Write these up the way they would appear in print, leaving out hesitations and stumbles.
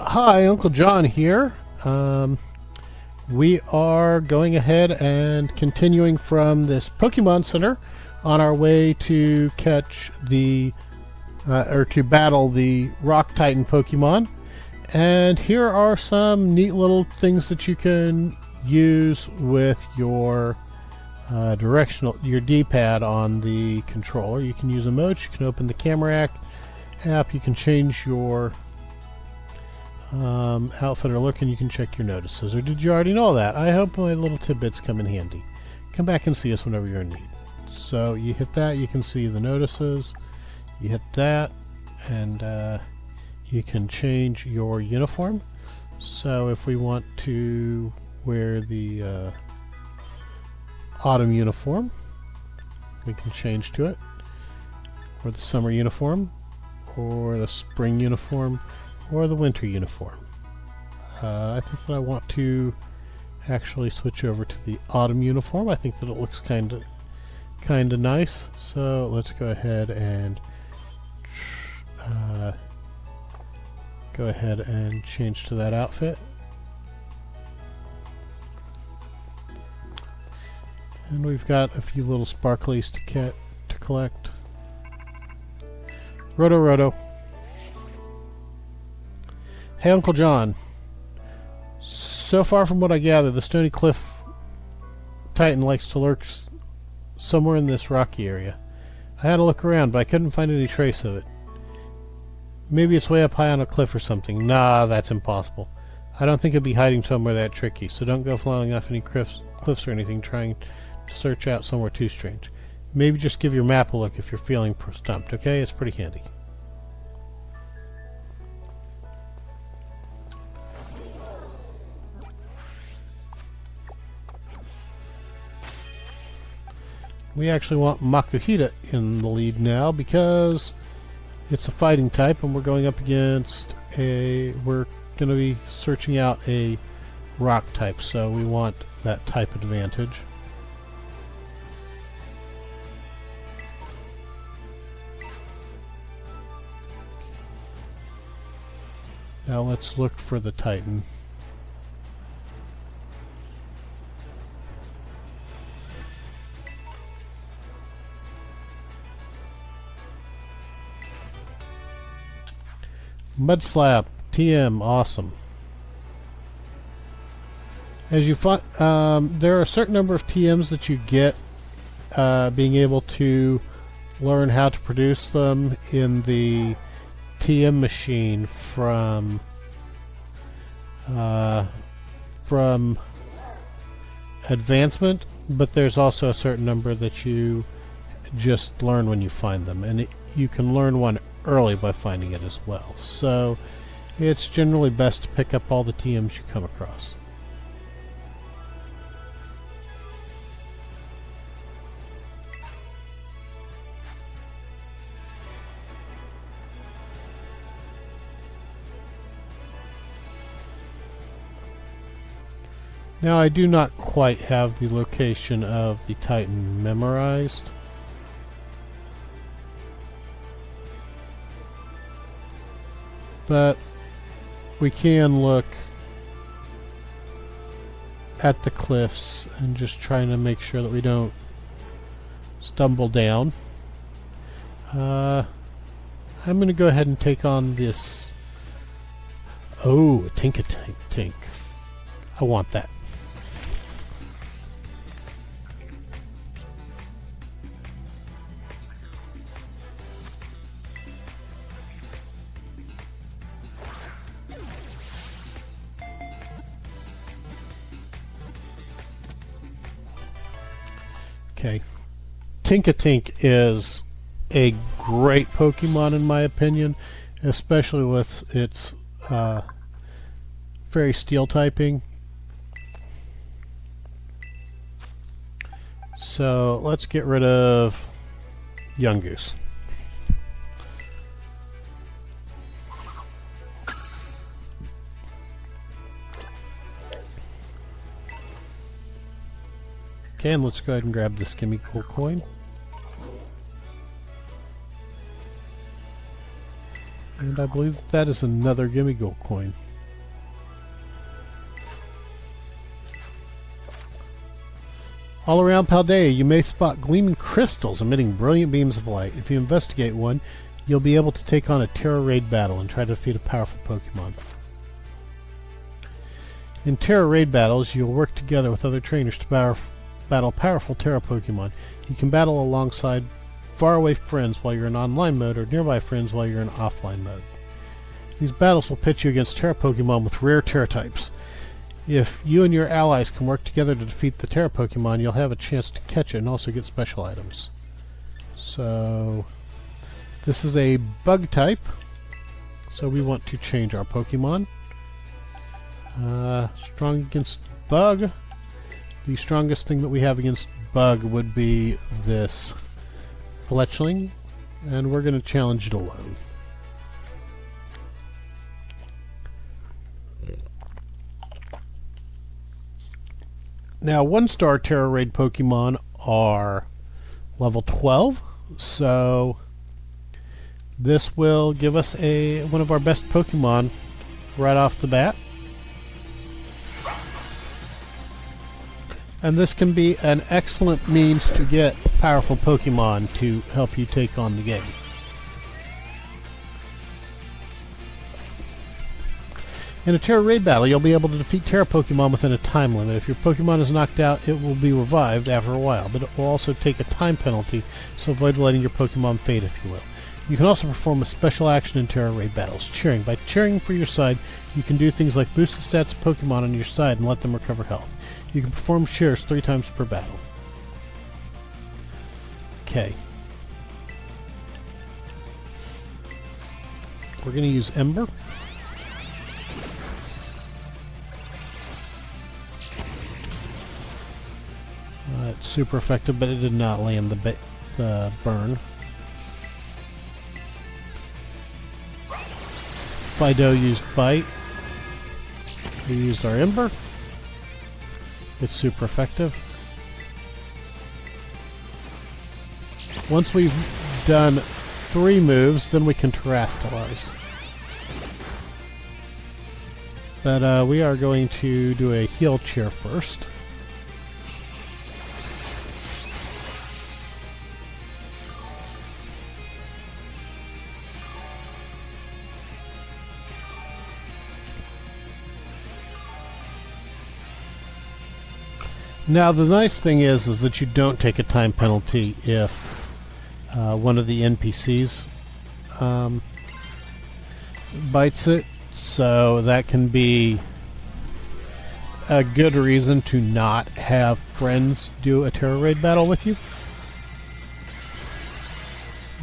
Hi, Uncle John here. We are going ahead and continuing from this Pokemon Center on our way to catch the, or to battle the Rock Titan Pokemon. And here are some neat little things that you can use with your your D-pad on the controller. You can use emotes, you can open the camera app, you can change your outfit or look, and you can check your notices. Or did you already know that? I hope my little tidbits come in handy. Come back and see us whenever you're in need. So you hit that, you can see the notices. You hit that, and you can change your uniform. So if we want to wear the autumn uniform, we can change to it, or the summer uniform, or the spring uniform, or the winter uniform. I think that I want to actually switch over to the autumn uniform. I think that it looks kind of nice. So let's go ahead and change to that outfit. And we've got a few little sparklies to collect. Roto. Hey, Uncle John. So far from what I gather, the Stony Cliff Titan likes to lurk somewhere in this rocky area. I had a look around, but I couldn't find any trace of it. Maybe it's way up high on a cliff or something. Nah, that's impossible. I don't think it'd be hiding somewhere that tricky, so don't go flying off any cliffs or anything trying to search out somewhere too strange. Maybe just give your map a look if you're feeling stumped, okay? It's pretty handy. We actually want Makuhita in the lead now because it's a fighting type, and we're going up against we're going to be searching out a rock type, so we want that type advantage. Now let's look for the Titan. Mudslap, TM, awesome. As you find, there are a certain number of TMs that you get being able to learn how to produce them in the TM machine from advancement, but there's also a certain number that you just learn when you find them, and you can learn one early by finding it as well. So it's generally best to pick up all the TMs you come across. Now I do not quite have the location of the Titan memorized. But we can look at the cliffs and just trying to make sure that we don't stumble down. I'm going to go ahead and take on this. Oh, a Tink. I want that. Okay, Tink is a great Pokemon in my opinion, especially with its Fairy Steel typing. So let's get rid of Yungoos. Okay, and let's go ahead and grab this Gimme Gold coin. And I believe that is another Gimme Gold coin. All around Paldea, you may spot gleaming crystals emitting brilliant beams of light. If you investigate one, you'll be able to take on a Tera Raid battle and try to defeat a powerful Pokemon. In Tera Raid battles, you'll work together with other trainers to battle powerful Tera Pokemon. You can battle alongside faraway friends while you're in online mode, or nearby friends while you're in offline mode. These battles will pit you against Tera Pokemon with rare Tera types. If you and your allies can work together to defeat the Tera Pokemon, you'll have a chance to catch it and also get special items. So, this is a bug type, so we want to change our Pokemon. Strong against bug. The strongest thing that we have against bug would be this Fletchling, and we're going to challenge it alone. Now, 1-star Tera Raid Pokemon are level 12, so this will give us one of our best Pokemon right off the bat. And this can be an excellent means to get powerful Pokemon to help you take on the game. In a Tera Raid battle, you'll be able to defeat Tera Pokemon within a time limit. If your Pokemon is knocked out, it will be revived after a while, but it will also take a time penalty, so avoid letting your Pokemon fade, if you will. You can also perform a special action in Tera Raid battles, cheering. By cheering for your side, you can do things like boost the stats of Pokemon on your side and let them recover health. You can perform cheers 3 times per battle. Okay. We're going to use Ember. It's super effective, but it did not land the burn. Fido used Bite. We used our Ember. It's super effective. Once we've done 3 moves, then we can Terrastalize. But we are going to do a heal cheer first. Now the nice thing is that you don't take a time penalty if one of the NPCs bites it, so that can be a good reason to not have friends do a Tera Raid battle with you.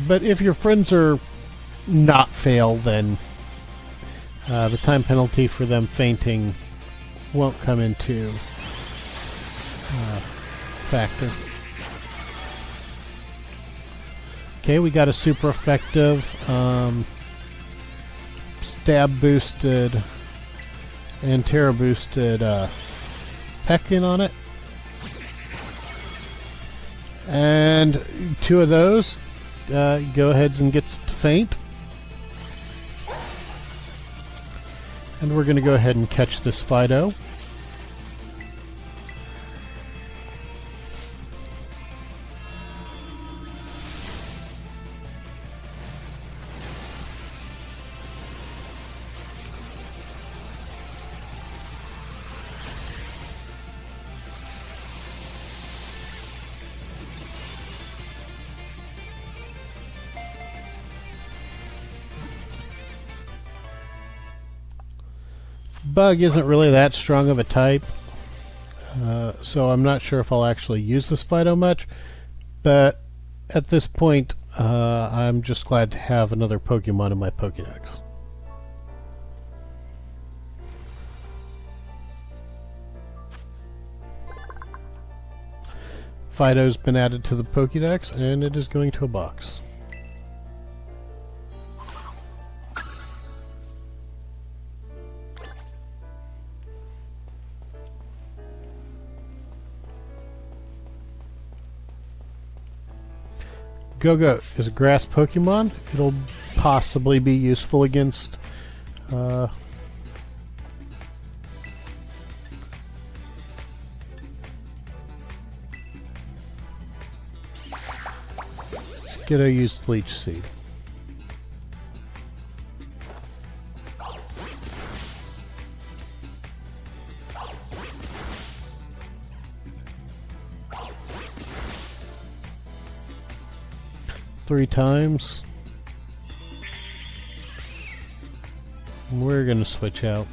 But if your friends are not fail, then the time penalty for them fainting won't come into factor. Okay, we got a super effective stab boosted and Terra boosted Peckin on it. And 2 of those go ahead and gets to faint. And we're going to go ahead and catch this Fido. Bug isn't really that strong of a type, so I'm not sure if I'll actually use this Fido much, but at this point I'm just glad to have another Pokemon in my Pokédex. Fido's been added to the Pokédex and it is going to a box. Go-Go is a grass Pokemon. It'll possibly be useful against Skiddo used Leech Seed. Three times. We're going to switch out.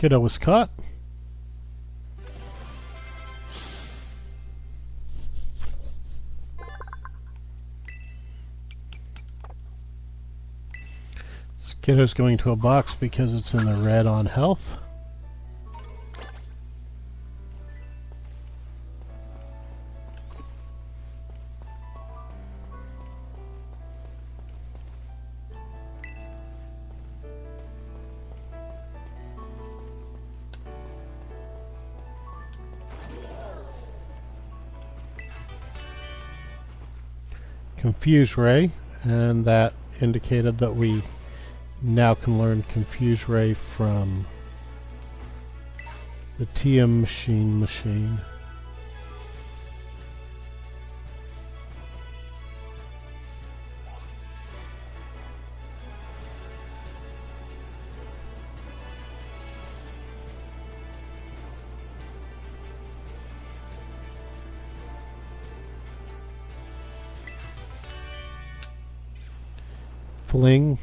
Skiddo was caught. Skiddo's going to a box because it's in the red on health. Confuse Ray, and that indicated that we now can learn Confuse Ray from the TM machine. Fling.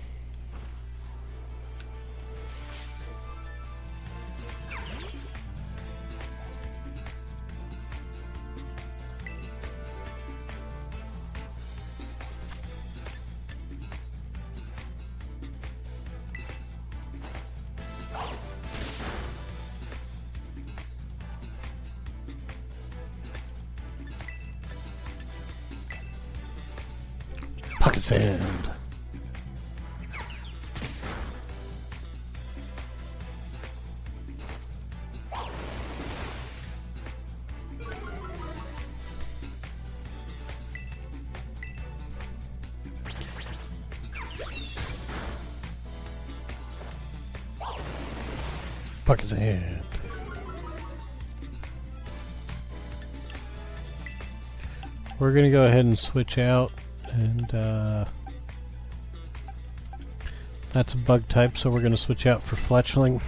Pocket Sand. Pocket Sand. We're going to go ahead and switch out, and that's a bug type, so we're going to switch out for Fletchling.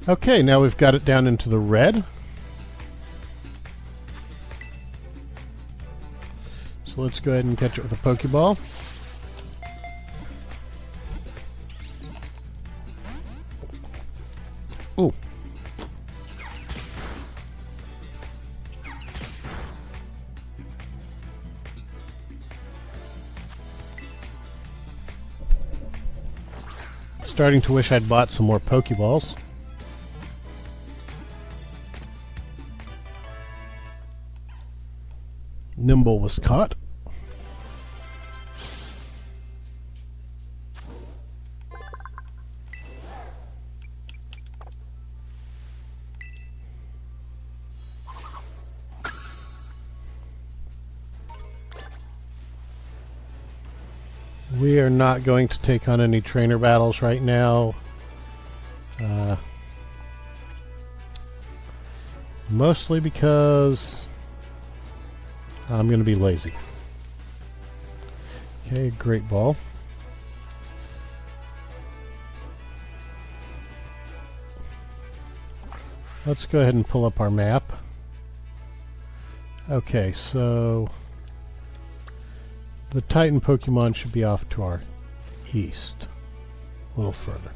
Okay, now we've got it down into the red. So let's go ahead and catch it with a Pokeball. Ooh. Starting to wish I'd bought some more Pokeballs. Nimble was caught. We are not going to take on any trainer battles right now. Mostly because I'm going to be lazy. Okay, great ball. Let's go ahead and pull up our map. Okay, so the Titan Pokemon should be off to our east, a little further.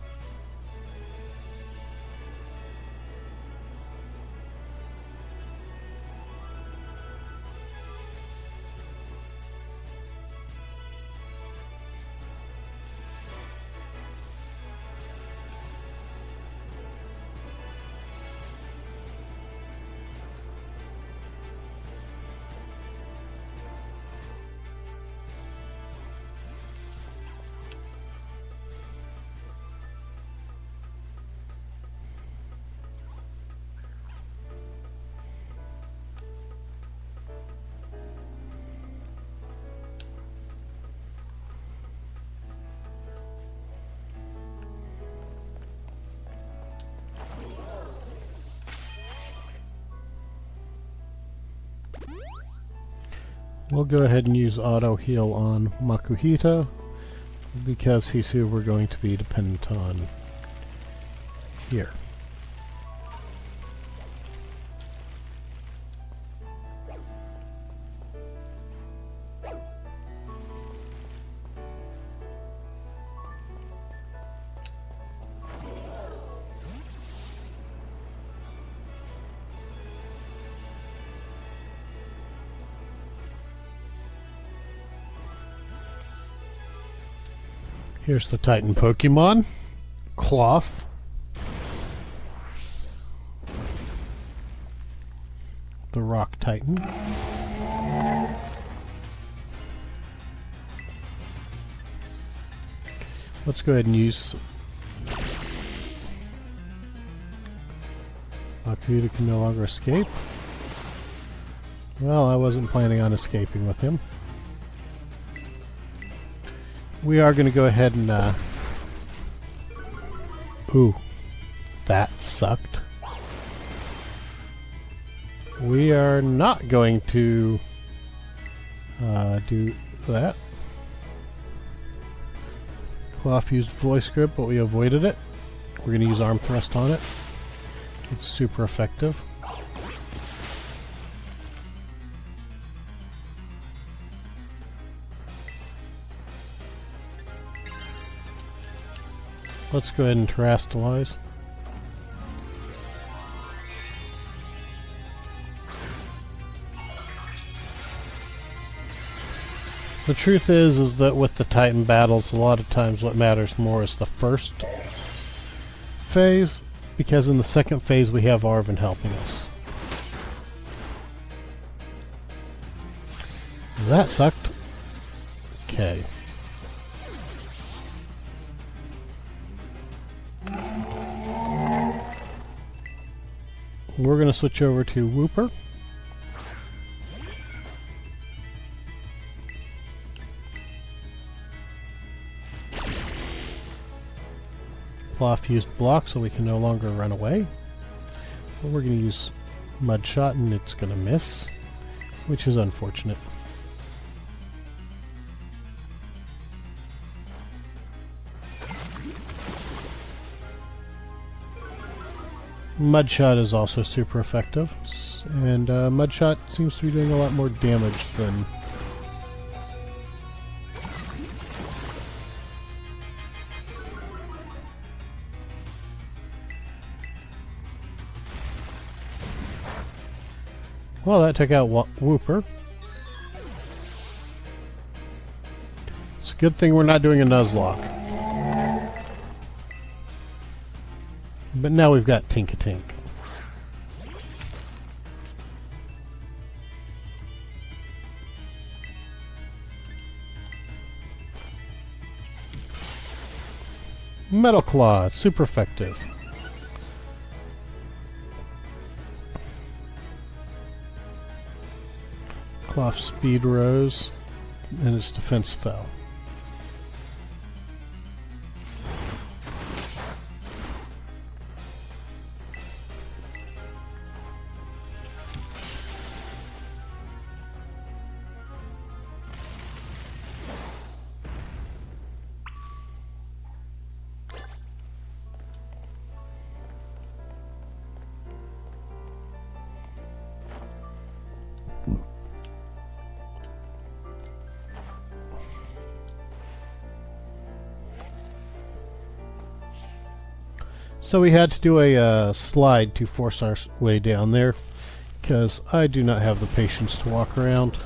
We'll go ahead and use auto heal on Makuhita because he's who we're going to be dependent on here. Here's the Titan Pokemon, Clawf. The Rock Titan. Let's go ahead and use... Makuhita can no longer escape. Well, I wasn't planning on escaping with him. We are going to go ahead and, ooh, that sucked. We are not going to, do that. Clawf used voice grip, but we avoided it. We're going to use arm thrust on it. It's super effective. Let's go ahead and terrestrialize. The truth is that with the Titan battles, a lot of times what matters more is the first phase, because in the second phase we have Arven helping us. That sucked. Okay. We're going to switch over to Wooper. Clawf used block, so we can no longer run away. But we're going to use Mud Shot, and it's going to miss, which is unfortunate. Mud Shot is also super effective, and Mud Shot seems to be doing a lot more damage than... Well, that took out Wooper. It's a good thing we're not doing a Nuzlocke. But now we've got Tink-a-Tink. Metal Claw, super effective. Clawf speed rose, and its defense fell. So we had to do a slide to force our way down there, because I do not have the patience to walk around.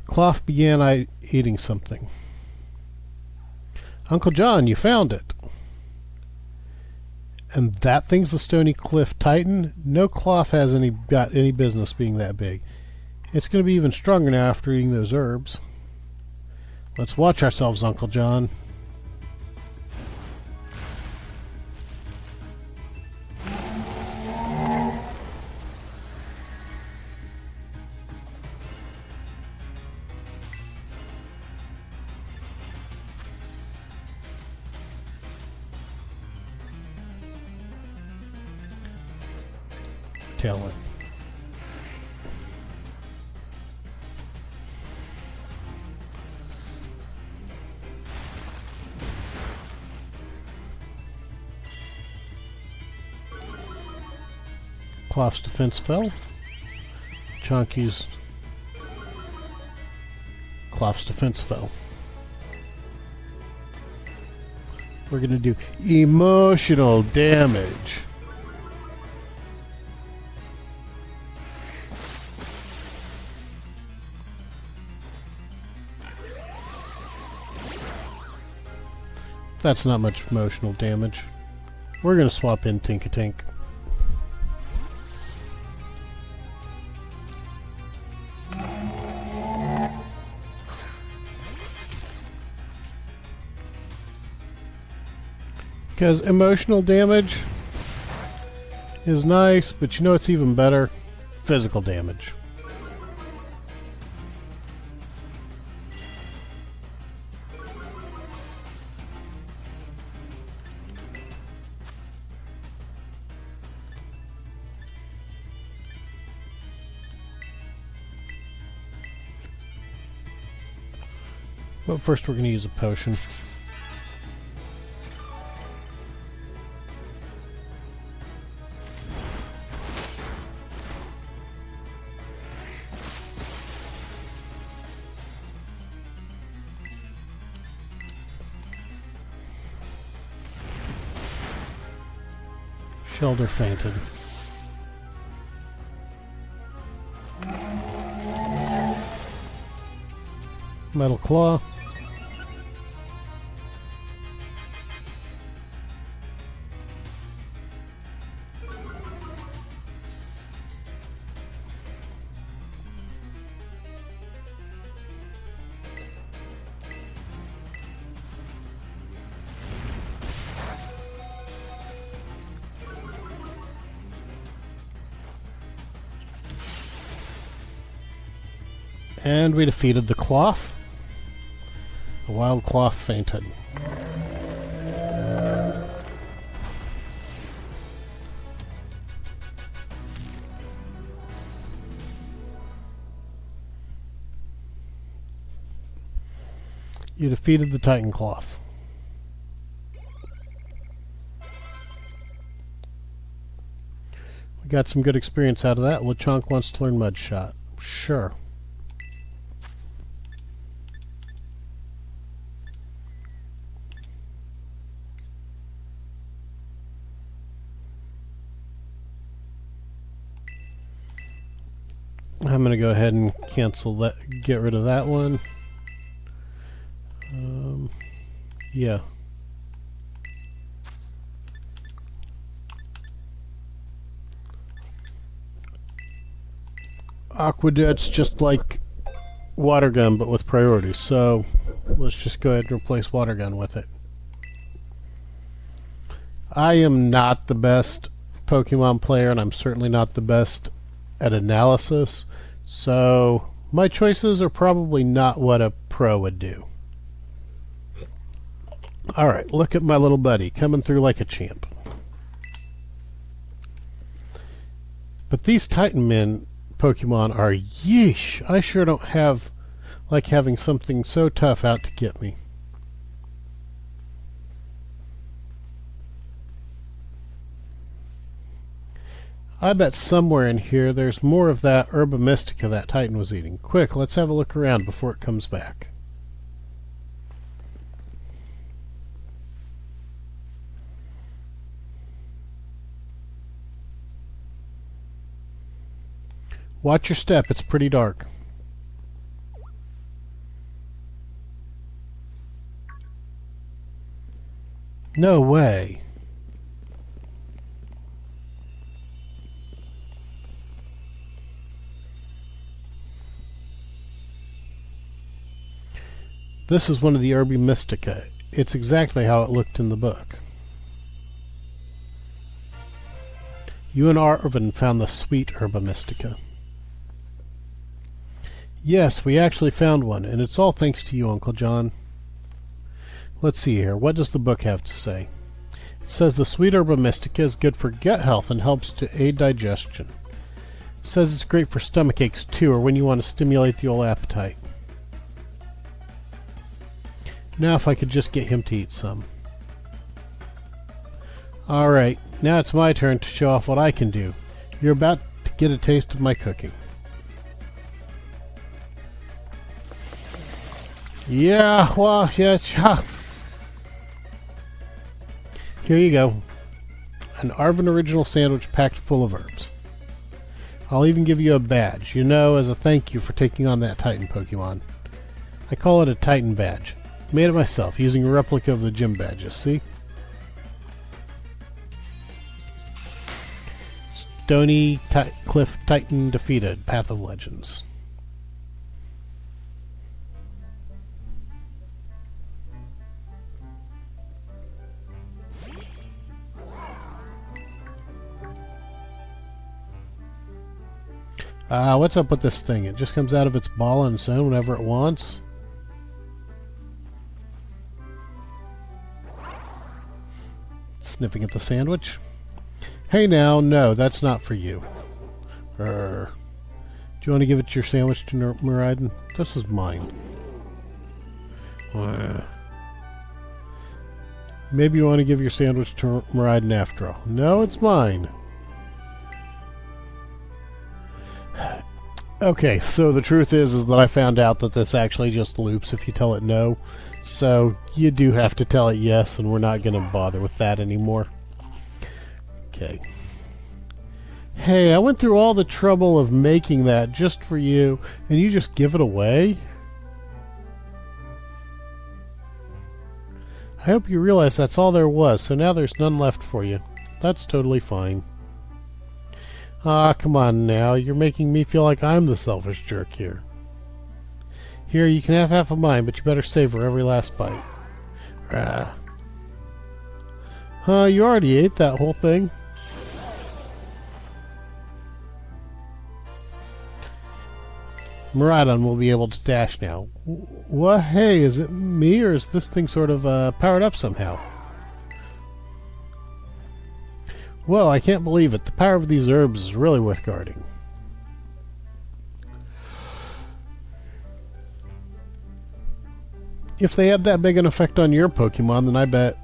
Clawf began eating something. Uncle John, you found it. And that thing's the Stony Cliff Titan? No Clawf has got any business being that big. It's going to be even stronger now after eating those herbs. Let's watch ourselves, Uncle John. Tail it. Clawf's defense fell. Chonky's Clawf's defense fell. We're gonna do emotional damage. That's not much emotional damage. We're gonna swap in Tinkatink. Because emotional damage is nice, but you know what's even better? Physical damage. But first we're going to use a potion. Shelter fainted. Metal Claw. And we defeated the Clawf. The wild Clawf fainted. You defeated the Titan Clawf. We got some good experience out of that. Lechonk wants to learn Mud Shot. Sure. I'm going to go ahead and cancel that, get rid of that one. Yeah. Aquadet's just like Water Gun, but with priority. So let's just go ahead and replace Water Gun with it. I am not the best Pokemon player, and I'm certainly not the best at analysis. So my choices are probably not what a pro would do. Alright, look at my little buddy coming through like a champ. But these Titan Men Pokemon are yeesh. I sure don't have like having something so tough out to get me. I bet somewhere in here there's more of that herba mystica that Titan was eating. Quick, let's have a look around before it comes back. Watch your step, it's pretty dark. No way. This is one of the herba mystica. It's exactly how it looked in the book. You and Arvin found the sweet herba mystica. Yes, we actually found one, and it's all thanks to you, Uncle John. Let's see here. What does the book have to say? It says the sweet herba mystica is good for gut health and helps to aid digestion. It says it's great for stomach aches too, or when you want to stimulate the old appetite. Now if I could just get him to eat some. Alright, now it's my turn to show off what I can do. You're about to get a taste of my cooking. Yeah, well, yeah. Here you go. An Arvin original sandwich packed full of herbs. I'll even give you a badge, you know, as a thank you for taking on that Titan Pokemon. I call it a Titan badge. Made it myself, using a replica of the gym badges, see? Stony Cliff Titan defeated, Path of Legends. What's up with this thing? It just comes out of its ball on its own whenever it wants? Sniffing at the sandwich. Hey now, no, that's not for you. Do you want to give it your sandwich to Miraiden? This is mine. Maybe you want to give your sandwich to Miraiden after all. No, it's mine. Okay, so the truth is that I found out that this actually just loops if you tell it no. So you do have to tell it yes, and we're not going to bother with that anymore. Okay. Hey, I went through all the trouble of making that just for you, and you just give it away? I hope you realize that's all there was, so now there's none left for you. That's totally fine. Ah, come on now. You're making me feel like I'm the selfish jerk here. Here, you can have half of mine, but you better savor every last bite. Huh, you already ate that whole thing? Miraidon will be able to dash now. What? Hey, is it me, or is this thing sort of powered up somehow? Whoa, I can't believe it. The power of these herbs is really worth guarding. If they had that big an effect on your Pokemon, then I bet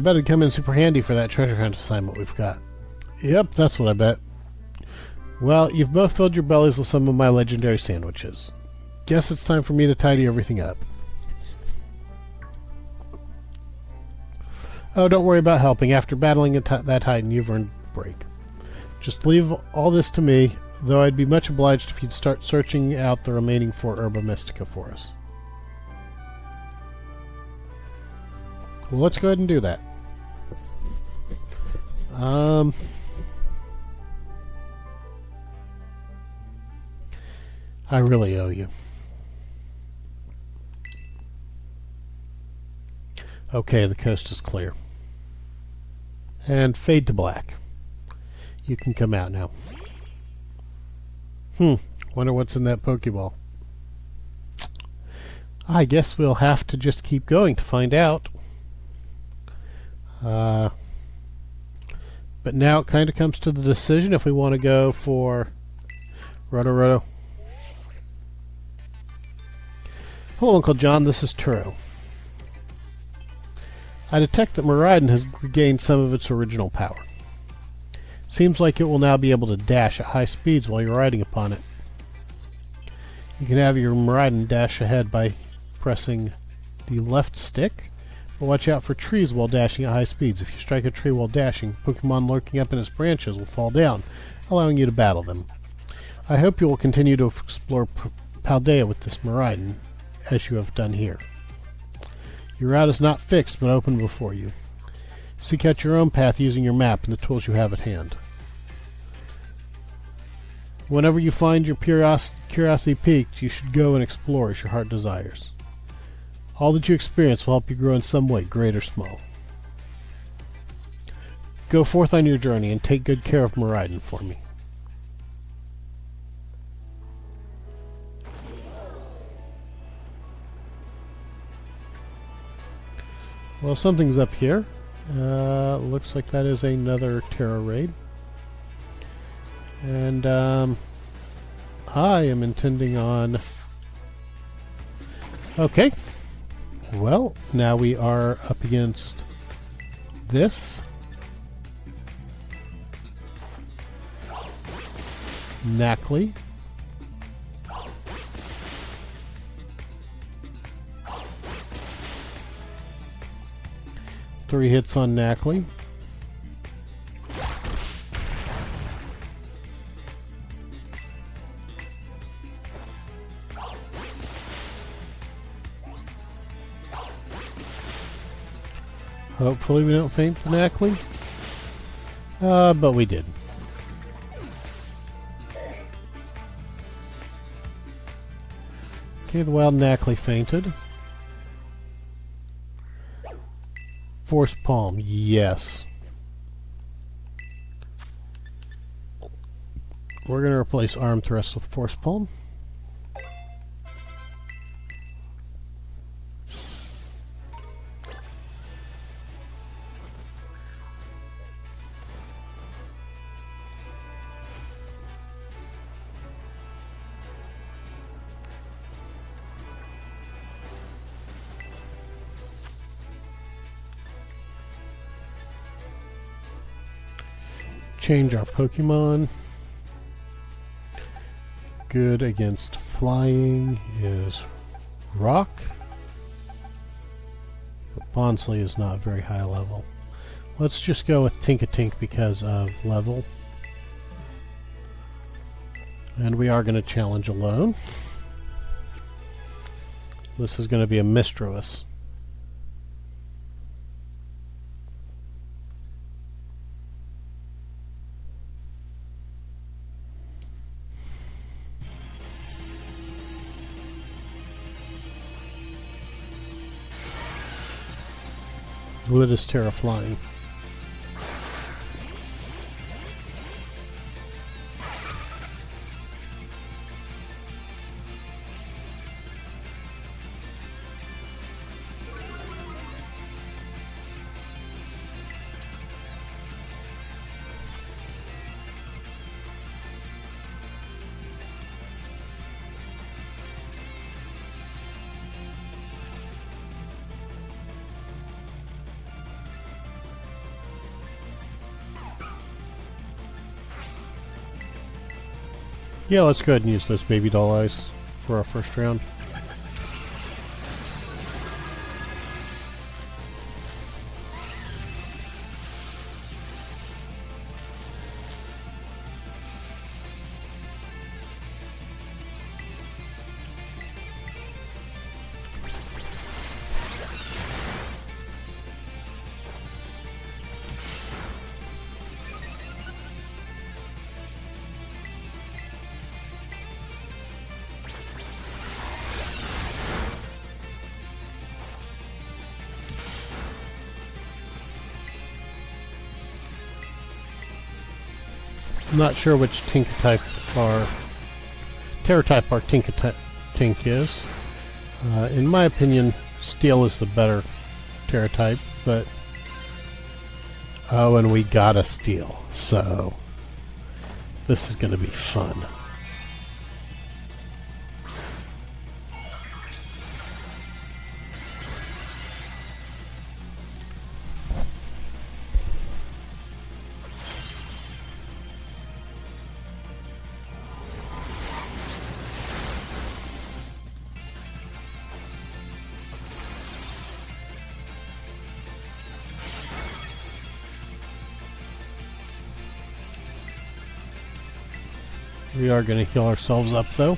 it'd come in super handy for that treasure hunt assignment we've got. Yep, that's what I bet. Well, you've both filled your bellies with some of my legendary sandwiches. Guess it's time for me to tidy everything up. Oh, don't worry about helping. After battling that Titan, you've earned a break. Just leave all this to me, though I'd be much obliged if you'd start searching out the remaining 4 herba mystica for us. Well, let's go ahead and do that. I really owe you. Okay, the coast is clear. And fade to black. You can come out now. Wonder what's in that Pokeball. I guess we'll have to just keep going to find out. But now it kind of comes to the decision if we want to go for Roto. Hello, Uncle John. This is Turo. I detect that Miraidon has regained some of its original power. Seems like it will now be able to dash at high speeds while you're riding upon it. You can have your Miraidon dash ahead by pressing the left stick, but watch out for trees while dashing at high speeds. If you strike a tree while dashing, Pokemon lurking up in its branches will fall down, allowing you to battle them. I hope you will continue to explore Paldea with this Miraidon, as you have done here. Your route is not fixed, but open before you. Seek out your own path using your map and the tools you have at hand. Whenever you find your curiosity piqued, you should go and explore as your heart desires. All that you experience will help you grow in some way, great or small. Go forth on your journey and take good care of Miraidon for me. Well, something's up here. Looks like that is another Tera Raid. And I am intending on... Okay. Well, now we are up against this. Knackley. Three hits on Knackley. Hopefully we don't faint the Knackley. But we did. Okay, the wild Knackley fainted. Force Palm, yes. We're going to replace Arm Thrust with Force Palm. Change our Pokemon. Good against flying is Rock. But Bonsly is not very high level. Let's just go with Tinkatink because of level. And we are going to challenge alone. This is going to be a Mistrovis. What is Tera flying? Yeah, let's go ahead and use those baby doll eyes for our first round. I'm not sure which Tera type our Tink is. In my opinion, Steel is the better Tera type, but oh, and we got a Steel, so this is going to be fun. We are going to heal ourselves up, though.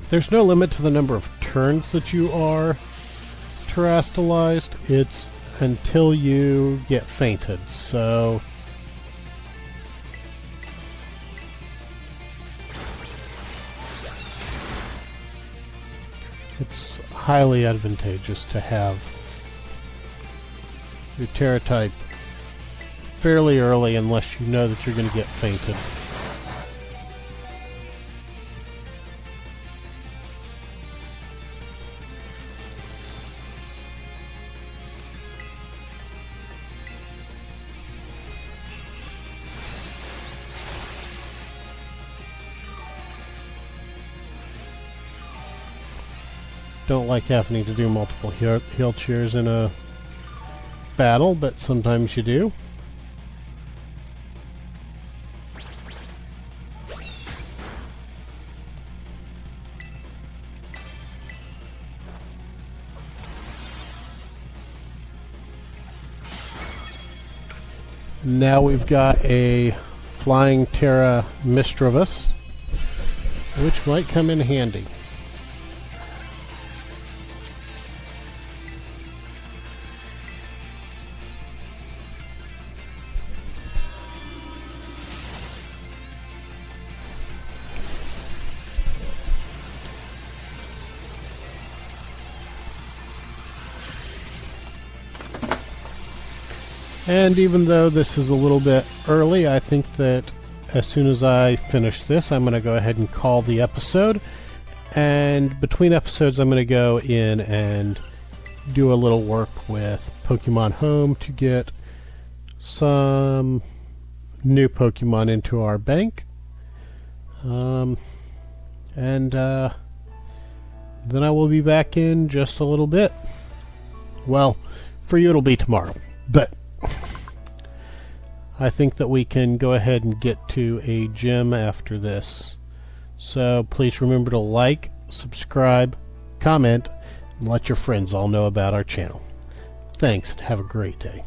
There's no limit to the number of turns that you are terastallized. It's until you get fainted, so... it's highly advantageous to have your Tera type fairly early unless you know that you're going to get fainted. Don't like having to do multiple heal cheers in a battle, but sometimes you do. Now we've got a flying Tera Mistravus, which might come in handy. And even though this is a little bit early, I think that as soon as I finish this, I'm going to go ahead and call the episode. And between episodes, I'm going to go in and do a little work with Pokemon Home to get some new Pokemon into our bank. Then I will be back in just a little bit. Well, for you it'll be tomorrow, but I think that we can go ahead and get to a gym after this. So please remember to like, subscribe, comment, and let your friends all know about our channel. Thanks, and have a great day.